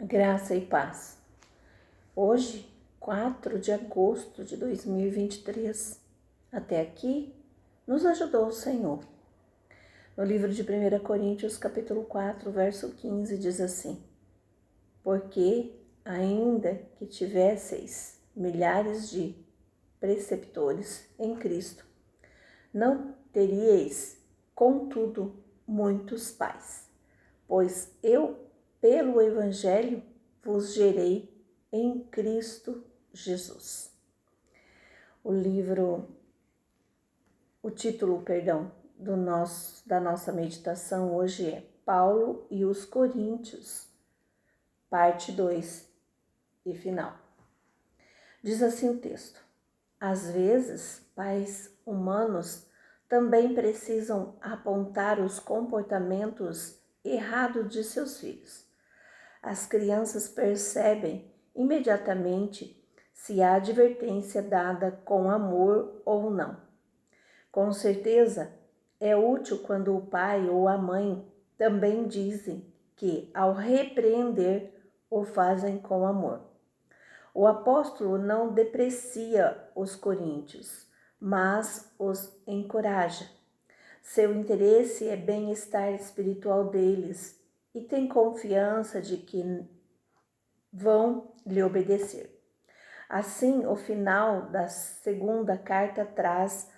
Graça e paz. Hoje, 4 de agosto de 2023. Até aqui, nos ajudou o Senhor. No livro de 1 Coríntios, capítulo 4, verso 15, diz assim: Porque, ainda que tivesseis milhares de preceptores em Cristo, não teríeis, contudo, muitos pais, pois eu, pelo Evangelho, vos gerei em Cristo Jesus. O título da nossa meditação hoje é Paulo e os Coríntios, parte 2 e final. Diz assim o texto: Às vezes, pais humanos também precisam apontar os comportamentos errados de seus filhos. As crianças percebem imediatamente se a advertência é dada com amor ou não. Com certeza, é útil quando o pai ou a mãe também dizem que, ao repreender, o fazem com amor. O apóstolo não deprecia os coríntios, mas os encoraja. Seu interesse é bem-estar espiritual deles e tem confiança de que vão lhe obedecer. Assim, o final da segunda carta traz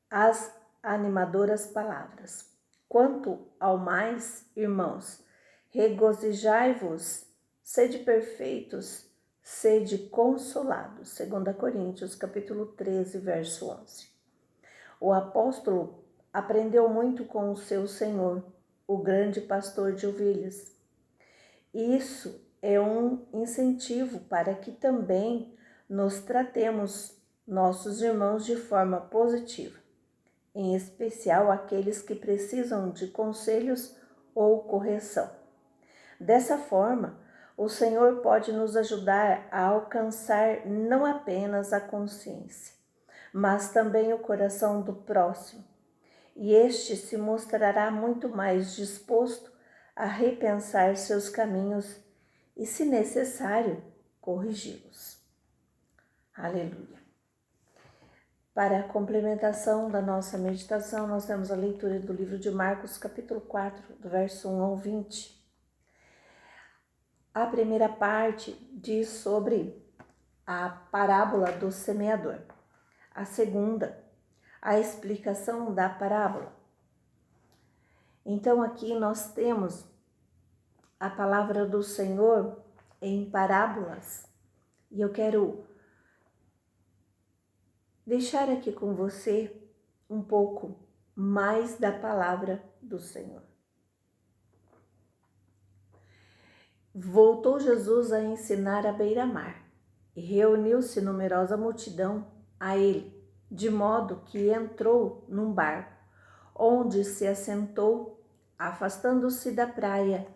as animadoras palavras. Quanto ao mais, irmãos, regozijai-vos, sede perfeitos, sede consolados. 2 Coríntios, capítulo 13, verso 11. O apóstolo aprendeu muito com o seu Senhor, o grande pastor de ovelhas. Isso é um incentivo para que também nos tratemos nossos irmãos de forma positiva, em especial aqueles que precisam de conselhos ou correção. Dessa forma, o Senhor pode nos ajudar a alcançar não apenas a consciência, mas também o coração do próximo, e este se mostrará muito mais disposto a repensar seus caminhos e, se necessário, corrigi-los. Aleluia. Para a complementação da nossa meditação, nós temos a leitura do livro de Marcos, capítulo 4, do verso 1 ao 20. A primeira parte diz sobre a parábola do semeador. A segunda, a explicação da parábola. Então aqui nós temos a palavra do Senhor em parábolas e eu quero deixar aqui com você um pouco mais da palavra do Senhor. Voltou Jesus a ensinar à beira-mar e reuniu-se numerosa multidão a ele, de modo que entrou num barco, onde se assentou, afastando-se da praia,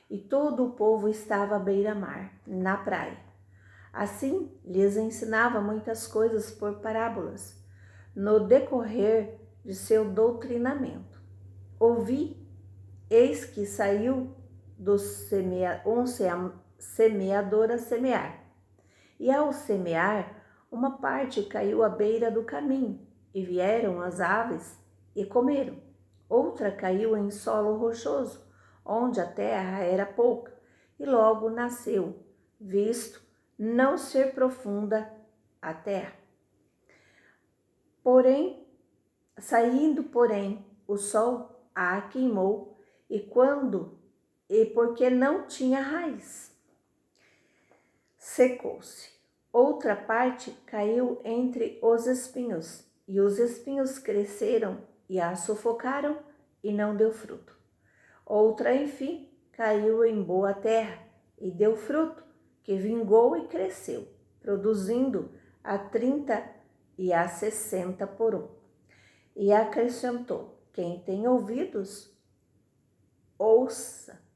e todo o povo estava à beira-mar, na praia. Assim, lhes ensinava muitas coisas por parábolas, no decorrer de seu doutrinamento. Ouvi, eis que saiu um semeador a semear. E ao semear, uma parte caiu à beira do caminho, e vieram as aves e comeram. Outra caiu em solo rochoso, onde a terra era pouca, e logo nasceu, visto não ser profunda a terra. Saindo, o sol a queimou, e porque não tinha raiz, secou-se. Outra parte caiu entre os espinhos, e os espinhos cresceram e a sufocaram, e não deu fruto. Outra, enfim, caiu em boa terra, e deu fruto, que vingou e cresceu, produzindo a 30 e a 60 por um. E acrescentou: quem tem ouvidos, ouça.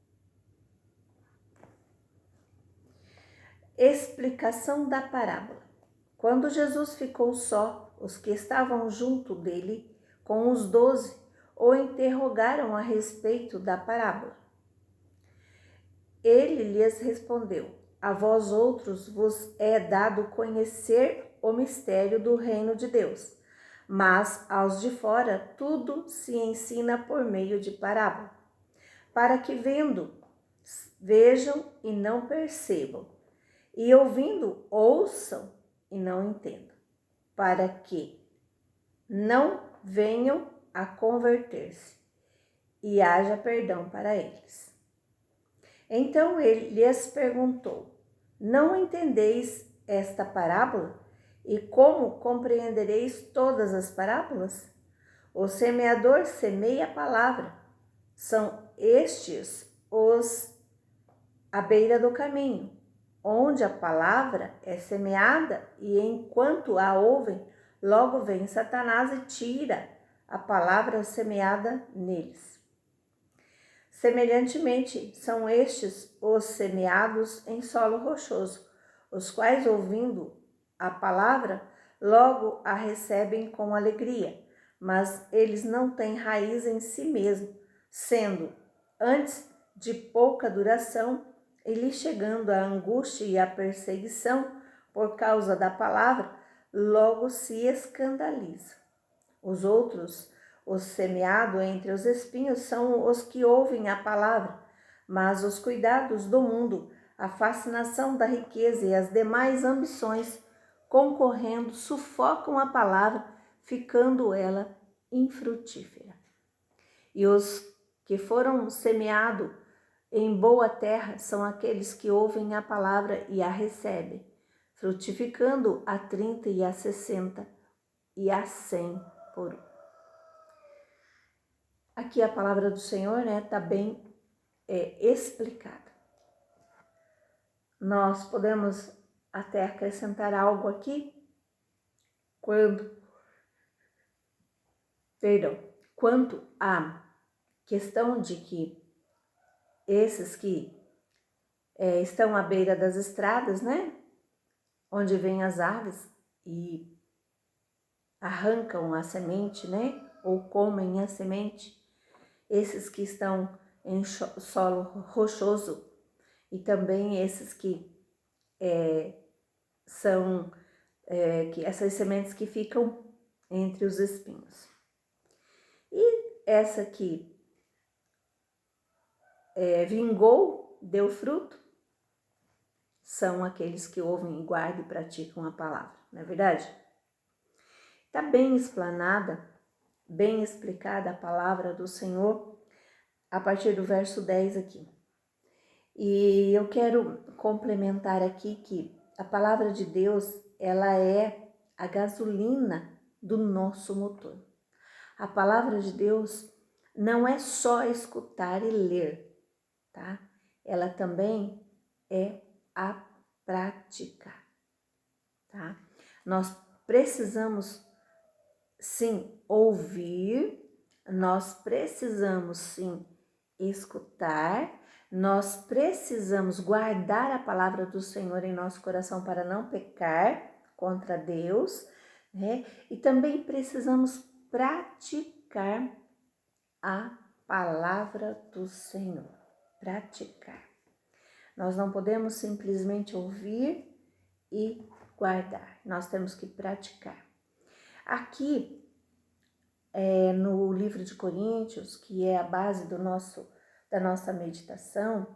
Explicação da parábola. Quando Jesus ficou só, os que estavam junto dele, com os 12, o interrogaram a respeito da parábola. Ele lhes respondeu: a vós outros vos é dado conhecer o mistério do reino de Deus, mas aos de fora tudo se ensina por meio de parábola, para que vejam e não percebam, e ouvindo ouçam e não entendam, para que não venham a converter-se e haja perdão para eles. Então ele lhes perguntou: não entendeis esta parábola? E como compreendereis todas as parábolas? O semeador semeia a palavra. São estes os à beira do caminho, onde a palavra é semeada, e enquanto a ouvem, logo vem Satanás e tira a palavra semeada neles. Semelhantemente, são estes os semeados em solo rochoso, os quais, ouvindo a palavra, logo a recebem com alegria, mas eles não têm raiz em si mesmo, sendo antes de pouca duração, e lhe chegando a angústia e a perseguição por causa da palavra, logo se escandalizam. Os outros, o semeado entre os espinhos, são os que ouvem a palavra, mas os cuidados do mundo, a fascinação da riqueza e as demais ambições, concorrendo, sufocam a palavra, ficando ela infrutífera. E os que foram semeados em boa terra são aqueles que ouvem a palavra e a recebem, frutificando a 30 e a 60 e a 100 por um. Aqui a palavra do Senhor, tá bem explicada. Nós podemos até acrescentar algo aqui quanto à questão de que esses que estão à beira das estradas, onde vêm as aves e arrancam a semente, ou comem a semente, esses que estão em solo rochoso e também esses que são essas sementes que ficam entre os espinhos. E essa que vingou, deu fruto, são aqueles que ouvem e guardam e praticam a palavra, não é verdade? Está bem explanada, bem explicada a palavra do Senhor a partir do verso 10 aqui. E eu quero complementar aqui que a palavra de Deus, ela é a gasolina do nosso motor. A palavra de Deus não é só escutar e ler, tá? Ela também é a prática, tá? Nós precisamos sim ouvir, nós precisamos sim escutar, nós precisamos guardar a palavra do Senhor em nosso coração para não pecar contra Deus, E também precisamos praticar a palavra do Senhor. Praticar. Nós não podemos simplesmente ouvir e guardar. Nós temos que praticar. Aqui, no livro de Coríntios, que é a base da nossa meditação,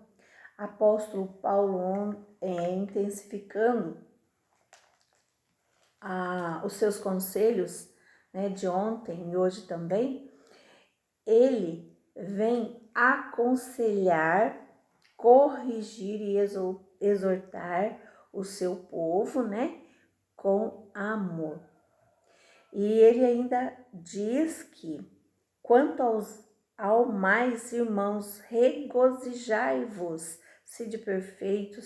apóstolo Paulo, intensificando os seus conselhos, de ontem e hoje também, ele vem aconselhar, corrigir e exortar o seu povo, com amor. E ele ainda diz que, quanto ao mais, irmãos, regozijai-vos, sede perfeitos,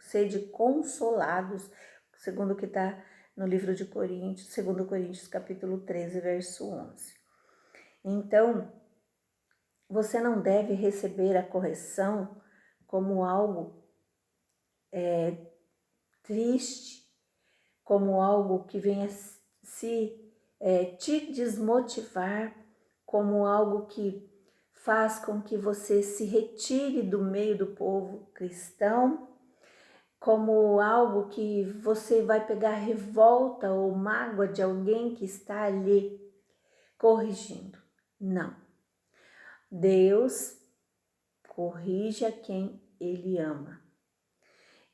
sede consolados, segundo o que está no livro de Coríntios, 2 Coríntios, capítulo 13, verso 11. Então, você não deve receber a correção como algo triste, como algo que venha te desmotivar, como algo que faz com que você se retire do meio do povo cristão, como algo que você vai pegar revolta ou mágoa de alguém que está ali corrigindo. Não. Deus corrige a quem Ele ama.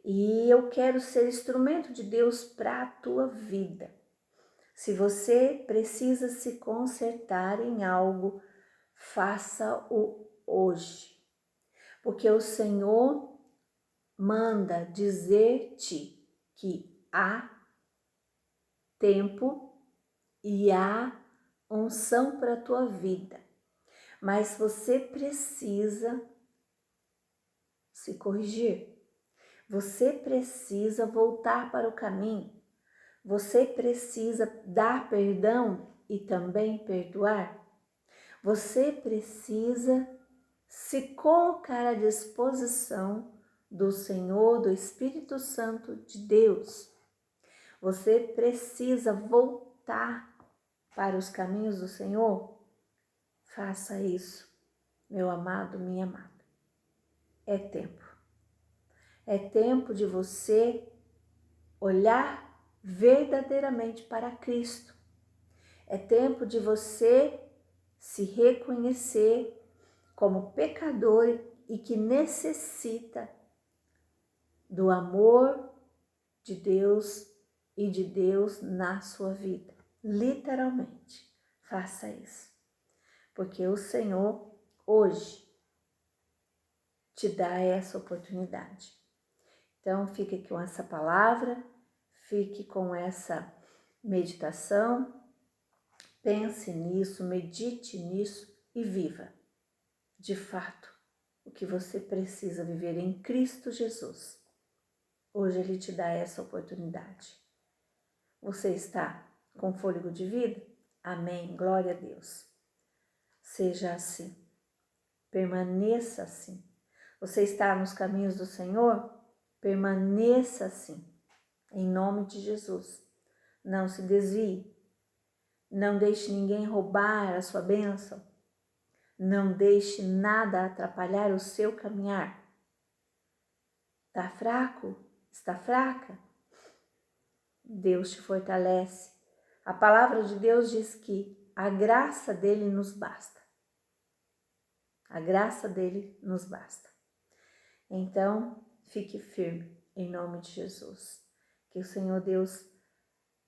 E eu quero ser instrumento de Deus para a tua vida. Se você precisa se consertar em algo, faça-o hoje. Porque o Senhor manda dizer-te que há tempo e há unção para a tua vida. Mas você precisa se corrigir. Você precisa voltar para o caminho. Você precisa dar perdão e também perdoar. Você precisa se colocar à disposição do Senhor, do Espírito Santo de Deus. Você precisa voltar para os caminhos do Senhor. Faça isso, meu amado, minha amada. É tempo. É tempo de você olhar verdadeiramente para Cristo. É tempo de você se reconhecer como pecador e que necessita do amor de Deus e de Deus na sua vida. Literalmente, faça isso. Porque o Senhor hoje te dá essa oportunidade. Então, fique com essa palavra, fique com essa meditação, pense nisso, medite nisso e viva, de fato, o que você precisa viver em Cristo Jesus. Hoje Ele te dá essa oportunidade. Você está com fôlego de vida? Amém, glória a Deus. Seja assim, permaneça assim. Você está nos caminhos do Senhor? Permaneça assim, em nome de Jesus. Não se desvie, não deixe ninguém roubar a sua bênção, não deixe nada atrapalhar o seu caminhar. Está fraco? Está fraca? Deus te fortalece. A palavra de Deus diz que a graça dele nos basta. A graça dele nos basta. Então, fique firme em nome de Jesus. Que o Senhor Deus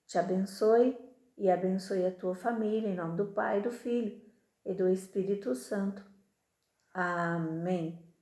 te abençoe e abençoe a tua família em nome do Pai, do Filho e do Espírito Santo. Amém.